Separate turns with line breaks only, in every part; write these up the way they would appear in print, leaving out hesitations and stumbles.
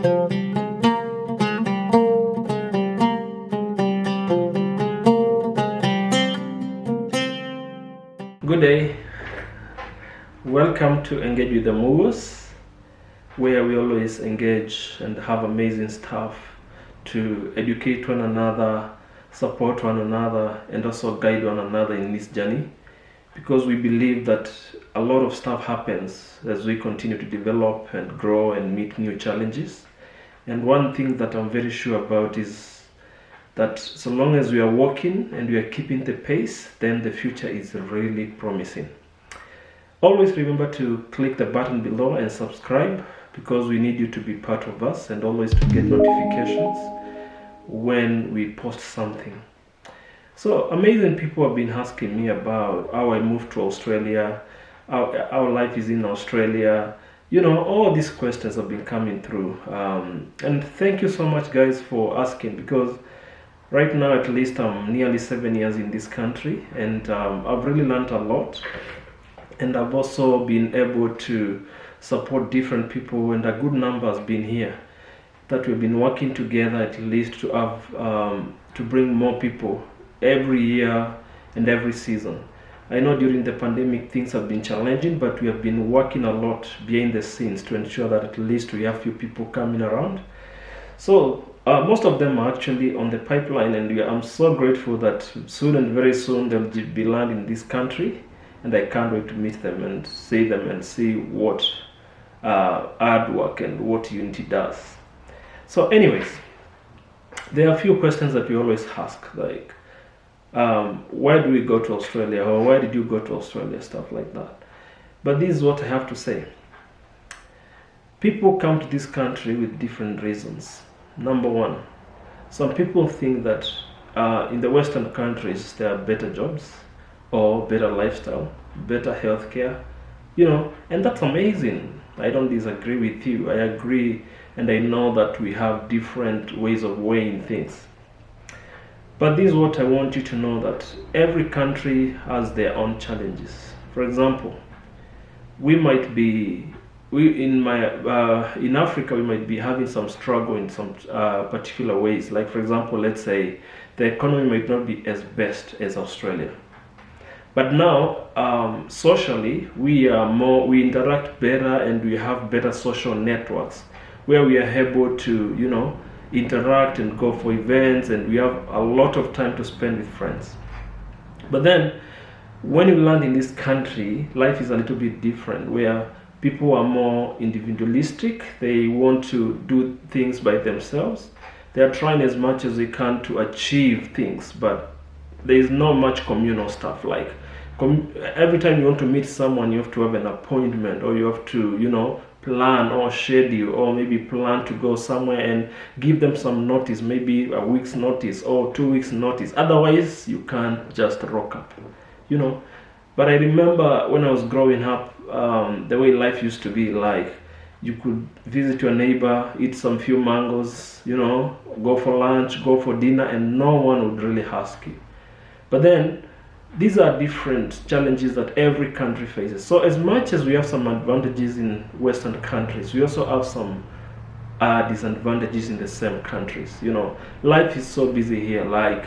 Good day. Welcome to Engage with the Movers, where we always engage and have amazing stuff to educate one another, support one another, and also guide one another in this journey. Because we believe that a lot of stuff happens as we continue to develop and grow and meet new challenges. And one thing that I'm very sure about is that so long as we are walking and we are keeping the pace, then the future is really promising. Always remember to click the button below and subscribe, because we need you to be part of us, and always to get notifications when we post something. So amazing people have been asking me about how I moved to Australia, how life is in Australia. All these questions have been coming through. And thank you so much, guys, for asking, because right now at least I'm nearly 7 years in this country, and I've really learned a lot. And I've also been able to support different people, and a good number has been here that we've been working together at least to have to bring more people every year and every season. I know during the pandemic things have been challenging, but we have been working a lot behind the scenes to ensure that at least we have few people coming around. So most of them are actually on the pipeline, and I'm so grateful that soon and very soon they'll be landing in this country. And I can't wait to meet them and see them and see what hard work and what Unity does. So anyways, there are a few questions that we always ask, like why do we go to Australia, or why did you go to Australia, stuff like that. But this is what I have to say. People come to this country with different reasons. Number one, some people think that in the Western countries there are better jobs, or better lifestyle, better healthcare, and that's amazing. I don't disagree with you. I agree, and I know that we have different ways of weighing things. But this is what I want you to know, that every country has their own challenges. For example, in Africa we might be having some struggle in some particular ways. Like for example, let's say the economy might not be as best as Australia. But now, socially, we interact better, and we have better social networks where we are able to, interact and go for events, and we have a lot of time to spend with friends. But then, when you land in this country, life is a little bit different, where people are more individualistic. They want to do things by themselves. They are trying as much as they can to achieve things, but there is not much communal stuff. Like every time you want to meet someone, you have to have an appointment, or you have to plan or schedule, or maybe plan to go somewhere and give them some notice, maybe a week's notice or 2 weeks notice. Otherwise you can't just rock up. But I remember when I was growing up, the way life used to be, like you could visit your neighbor, eat some few mangoes, go for lunch, go for dinner, and no one would really ask you. But then these are different challenges that every country faces. So as much as we have some advantages in Western countries, we also have some disadvantages in the same countries. Life is so busy here. Like,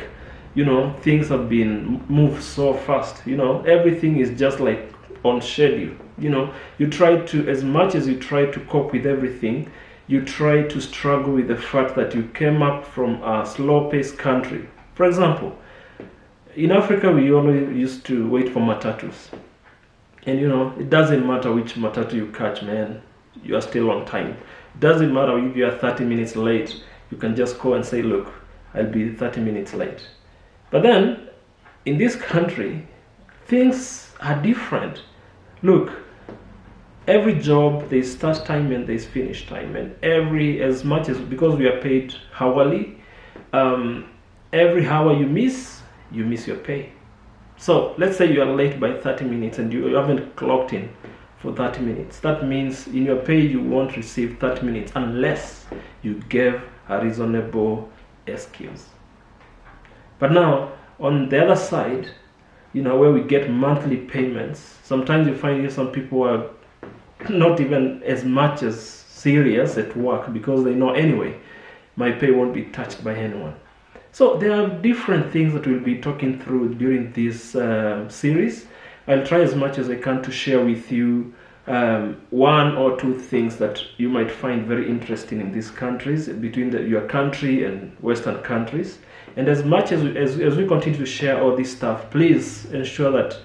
things have been moved so fast. Everything is just like on schedule. You try to, as much as you try to cope with everything, you try to struggle with the fact that you came up from a slow-paced country. For example, in Africa, we always used to wait for matatus. And it doesn't matter which matatu you catch, man, you are still on time. It doesn't matter if you are 30 minutes late, you can just call and say, look, I'll be 30 minutes late. But then, in this country, things are different. Look, every job, there's start time and there's finish time. And because we are paid hourly, every hour you miss your pay. So let's say you are late by 30 minutes and you haven't clocked in for 30 minutes. That means in your pay you won't receive 30 minutes unless you give a reasonable excuse. But now on the other side, where we get monthly payments, sometimes you find some people are not even as much as serious at work, because they know anyway my pay won't be touched by anyone. So there are different things that we'll be talking through during this series. I'll try as much as I can to share with you one or two things that you might find very interesting in these countries, between your country and Western countries. And as much as we continue to share all this stuff, please ensure that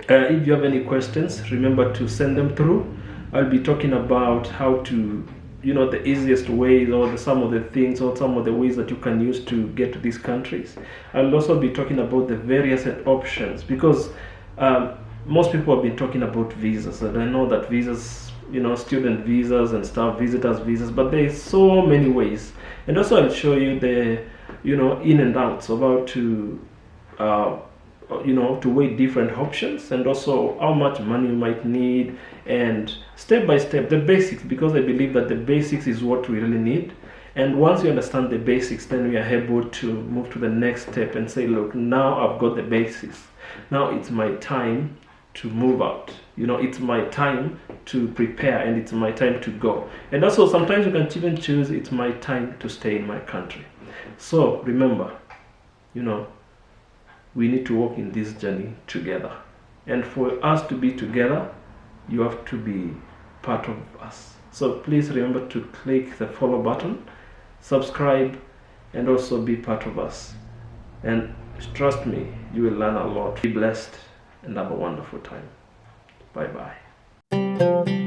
if you have any questions, remember to send them through. I'll be talking about how to, the easiest ways, or some of the things, or some of the ways that you can use to get to these countries. I'll also be talking about the various options, because most people have been talking about visas, and I know that visas, student visas and stuff, visitors visas, but there's so many ways. And also I'll show you the, in and outs of how to, to weigh different options, and also how much money you might need, and step by step, the basics, because I believe that the basics is what we really need. And once you understand the basics, then we are able to move to the next step and say, look, now I've got the basics. Now it's my time to move out. It's my time to prepare, and it's my time to go. And also sometimes you can even choose, it's my time to stay in my country. So remember, we need to walk in this journey together. And for us to be together, you have to be part of us. So please remember to click the follow button, subscribe, and also be part of us. And trust me, you will learn a lot. Be blessed and have a wonderful time. Bye-bye.